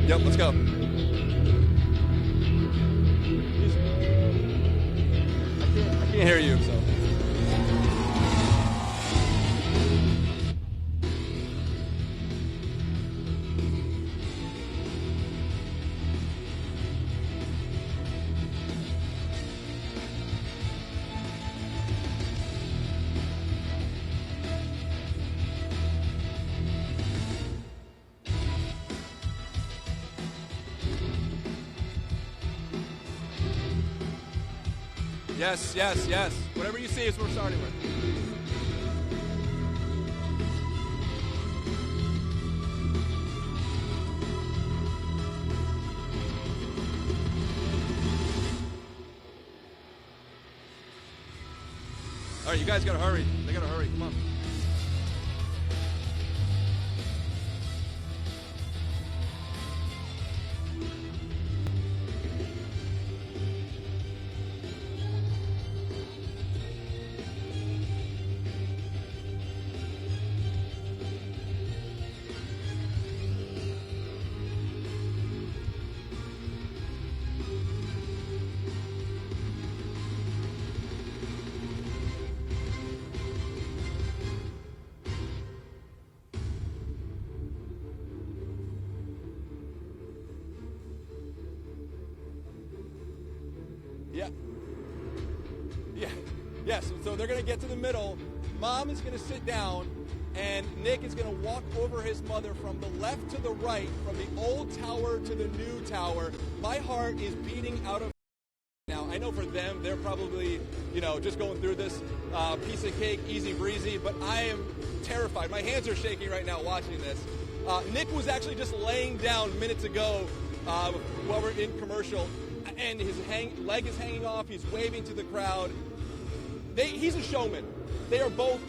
Yep, let's go. I can't hear you, so. Yes, yes, yes. Whatever you see is what we're starting with. All right, you guys gotta hurry. They gotta hurry. Come on. Yeah. Yeah. Yes. So they're going to get to the middle. Mom is going to sit down, and Nik is going to walk over his mother from the left to the right, from the old tower to the new tower. My heart is beating out of now. I know for them, they're probably, just going through this piece of cake, easy breezy, but I am terrified. My hands are shaking right now watching this. Nik was actually just laying down minutes ago while we're in commercial, and his leg is hanging off. He's waving to the crowd. He's a showman. They are both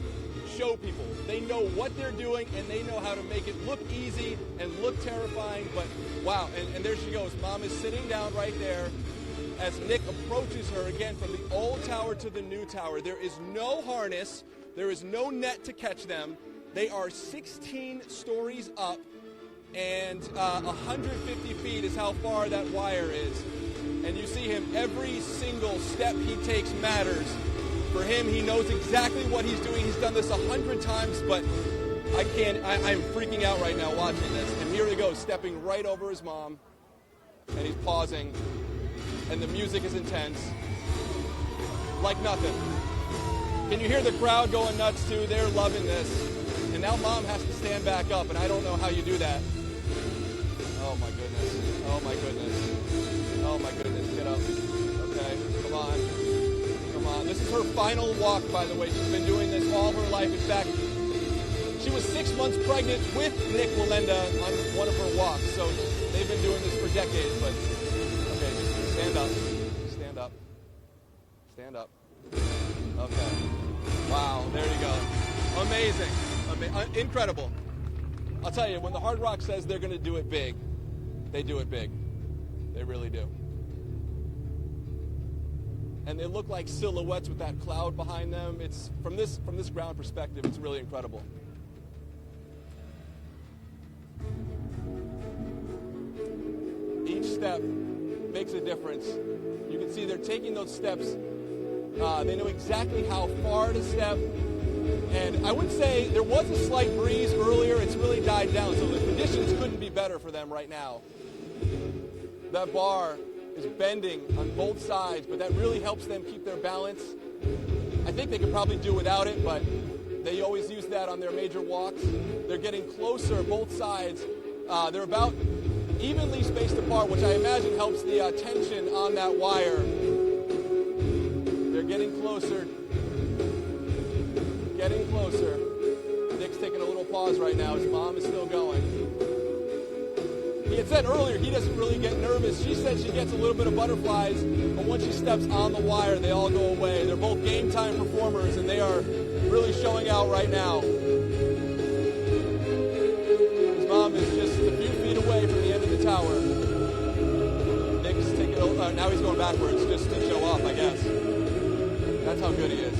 show people. They know what they're doing, and they know how to make it look easy and look terrifying. But wow, and there she goes. Mom is sitting down right there as Nik approaches her again from the old tower to the new tower. There is no harness. There is no net to catch them. They are 16 stories up, and 150 feet is how far that wire is. And you see him, every single step he takes matters. For him, he knows exactly what he's doing. He's done this 100 times, but I'm freaking out right now watching this. And here he goes, stepping right over his mom, and he's pausing, and the music is intense, like nothing. Can you hear the crowd going nuts too? They're loving this. And now Mom has to stand back up, and I don't know how you do that. Oh my goodness. Oh my goodness. Oh my goodness, get up. Okay, come on. Come on. This is her final walk, by the way. She's been doing this all her life. In fact, she was 6 months pregnant with Nik Wallenda on one of her walks. So they've been doing this for decades, but okay, just stand up. Stand up. Stand up. Okay. Wow, there you go. Amazing. Incredible. I'll tell you, when the Hard Rock says they're going to do it big, they do it big. They really do. And they look like silhouettes with that cloud behind them. It's from this ground perspective, it's really incredible. Each step makes a difference. You can see they're taking those steps. They know exactly how far to step. And I would say there was a slight breeze earlier. It's really died down, so the conditions couldn't be better for them right now. That bar is bending on both sides, but that really helps them keep their balance. I think they could probably do without it, but they always use that on their major walks. They're getting closer, both sides. They're about evenly spaced apart, which I imagine helps the tension on that wire. They're getting closer. Getting closer. Nik's taking a little pause right now. His mom is still going. He had said earlier he doesn't really get nervous. She said she gets a little bit of butterflies, but once she steps on the wire, they all go away. They're both game time performers, and they are really showing out right now. His mom is just a few feet away from the end of the tower. Nik's taking now he's going backwards just to show off, I guess. That's how good he is.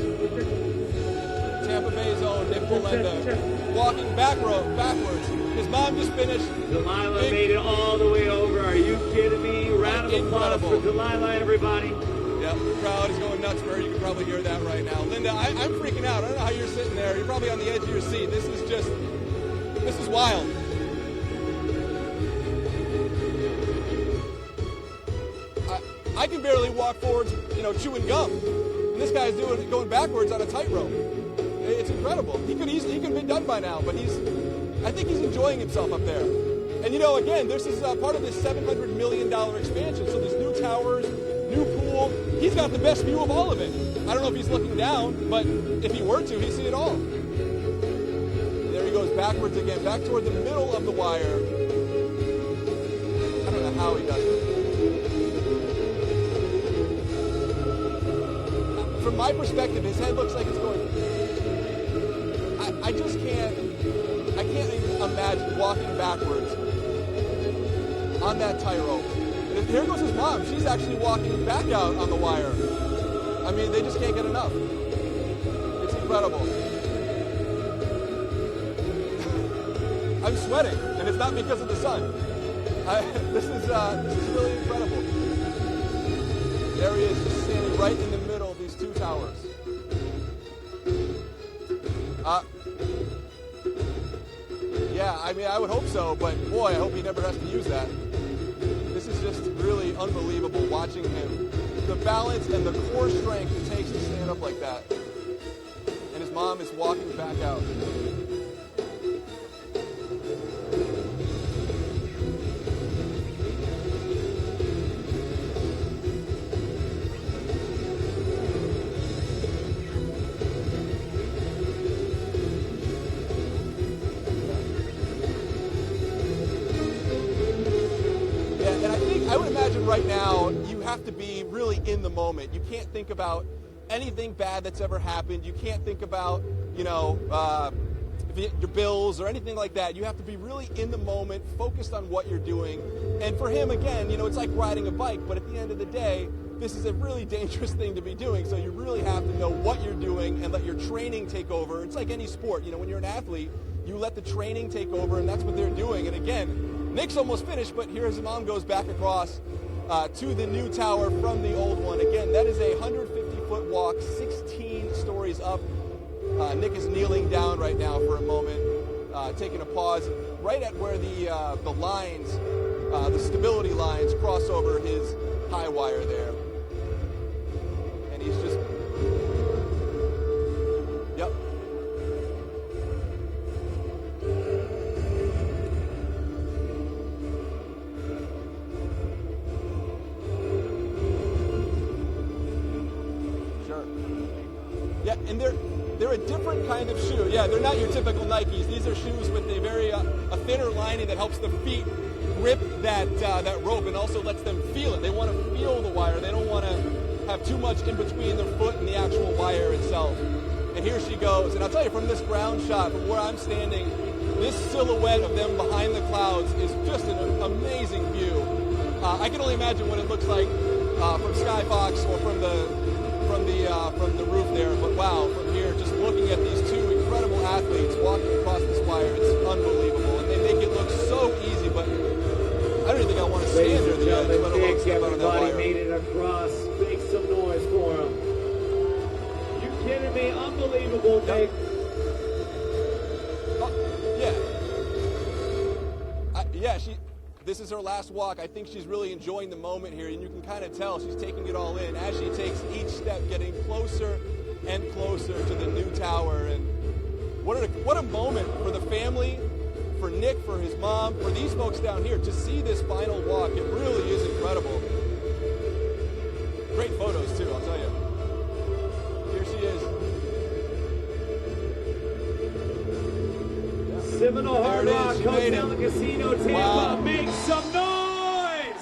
Tampa Bay's own Nik Wallenda, walking backwards. His mom just finished. Delilah made it all the way over. Are you kidding me? Round of applause for Delilah, everybody. Yep, the crowd is going nuts for her. You can probably hear that right now. Linda, I'm freaking out. I don't know how you're sitting there. You're probably on the edge of your seat. This is wild. I can barely walk forwards, chewing gum. And this guy's going backwards on a tightrope. It's incredible. He could have been done by now, but I think he's enjoying himself up there. And again, this is part of this $700 million expansion. So there's new towers, new pool. He's got the best view of all of it. I don't know if he's looking down, but if he were to, he'd see it all. And there he goes backwards again, back toward the middle of the wire. I don't know how he does it. From my perspective, his head looks like it's going. I just can't. I can't even imagine walking backwards on that tightrope. And here goes his mom. She's actually walking back out on the wire. I mean, they just can't get enough. It's incredible. I'm sweating, and it's not because of the sun. This is really incredible. There he is, just standing right in the middle of these two towers. Yeah, I mean, I would hope so, but boy, I hope he never has to use that. This is just really unbelievable watching him. The balance and the core strength it takes to stand up like that. And his mom is walking back out. I would imagine right now you have to be really in the moment. You can't think about anything bad that's ever happened. You can't think about, your bills or anything like that. You have to be really in the moment, focused on what you're doing. And for him, again, it's like riding a bike, but at the end of the day, this is a really dangerous thing to be doing. So you really have to know what you're doing and let your training take over. It's like any sport. When you're an athlete, you let the training take over, and that's what they're doing. And again, Nik's almost finished, but here his mom goes back across to the new tower from the old one. Again, that is a 150-foot walk, 16 stories up. Nik is kneeling down right now for a moment, taking a pause right at where the lines, the stability lines, cross over his high wire there. And he's just... Yep. Yeah, and they're a different kind of shoe. Yeah, they're not your typical Nikes. These are shoes with a very a thinner lining that helps the feet grip that rope and also lets them feel it. They want to feel the wire. They don't want to have too much in between their foot and the actual wire itself. And here she goes. And I'll tell you, from this ground shot, from where I'm standing, this silhouette of them behind the clouds is just an amazing view. I can only imagine what it looks like from Skyfox or from the roof there, but wow, from here, just looking at these two incredible athletes walking across this wire, it's unbelievable, and they make it look so easy, but I don't even think I want to stand near the edge, let alone step out of that wire. Everybody made it across. Make some noise for them. You kidding me? Unbelievable, Nik. This is her last walk. I think she's really enjoying the moment here, and you can kind of tell she's taking it all in as she takes each step, getting closer and closer to the new tower. And what a moment for the family, for Nik, for his mom, for these folks down here to see this final walk. It really is incredible. Great photos too, I'll tell you. Here she is. Seminole Hard Rock comes down the casino, Tampa. Wow. Make some noise!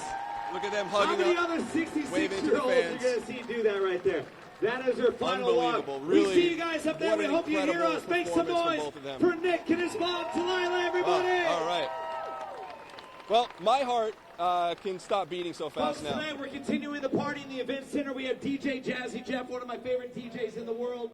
Look at them hugging How many up, other waving to the 66-year-olds are fans. going to see do that right there? That is her final walk. Unbelievable. Really, we see you guys up there. what We an hope you hear incredible us. Make some performance noise from both of them. for Nik and his mom, Delilah, everybody. All right. Well, my heart can stop beating so fast Folks, now. tonight we're continuing the party in the event center. We have DJ Jazzy Jeff, one of my favorite DJs in the world.